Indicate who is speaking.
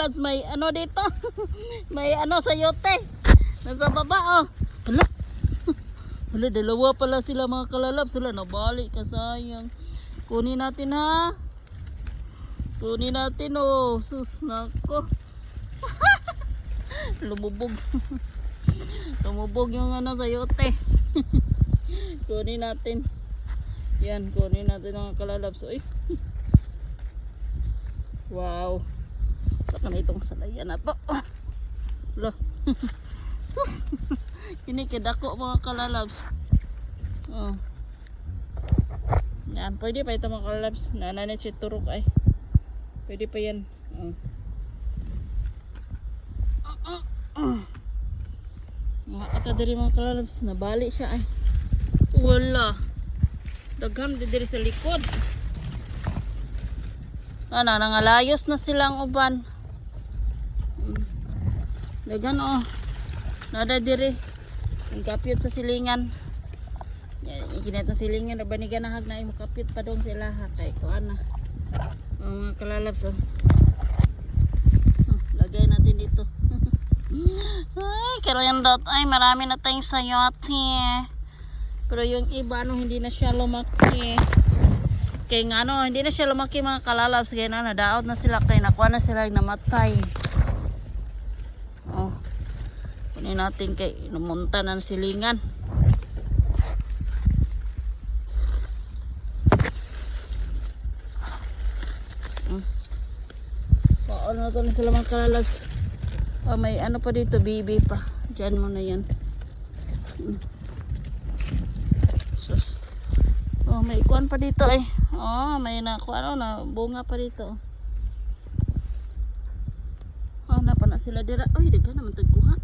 Speaker 1: kalabs, may ano dito. May ano sayote. Nasa baba oh. Hala. Hala, dalawa pala sila mga kalalabs. Hala, nabalik ka, sayang. Kunin natin ha. Kunin natin oh. Sus, nako. Lumubog. Lumubog yung ano sayote. Kunin natin. Yan, kunin natin mga kalalabs. Uy. Wow. Saka na itong salayan na to. Loh. Sus. Ini kedako mga kalalabs. Oh. Yan, pwede pa ito mga kalalabs. Nananit si turok ay. Pwede pa yan. Makakata diri mga kalalabs. Nabali siya ay. Wala. Dagham diri sa likod. Nangalayos na silang uban. Dagan oh. Nada diri. Ang kapyot sa silingan. Ikinit na silingan. Rabanigan na hag na yung kapyot pa dong sila. Kay ko ana. Mga kalalabs oh. Lagay natin dito. Ay, karandot. Ay, marami na tayong sayote. Pero yung iba ano, hindi na siya lumaki. Kaya nga ano, hindi na siya lumaki mga kalalabs. Kaya na, nadaot na sila. Kaya nakuha na sila namatay. Oh. Kunin natin kay numunta na silingan. Paano na ito na sila mga kalalabs. Oh, may ano pa dito, bibi pa. Diyan mo na yan. Sus. Oh, may ikuan pa dito eh. Oh, may nakuha ano na bunga pa dito. Oh, napa na sila dira. Oy, daga naman tagkuha.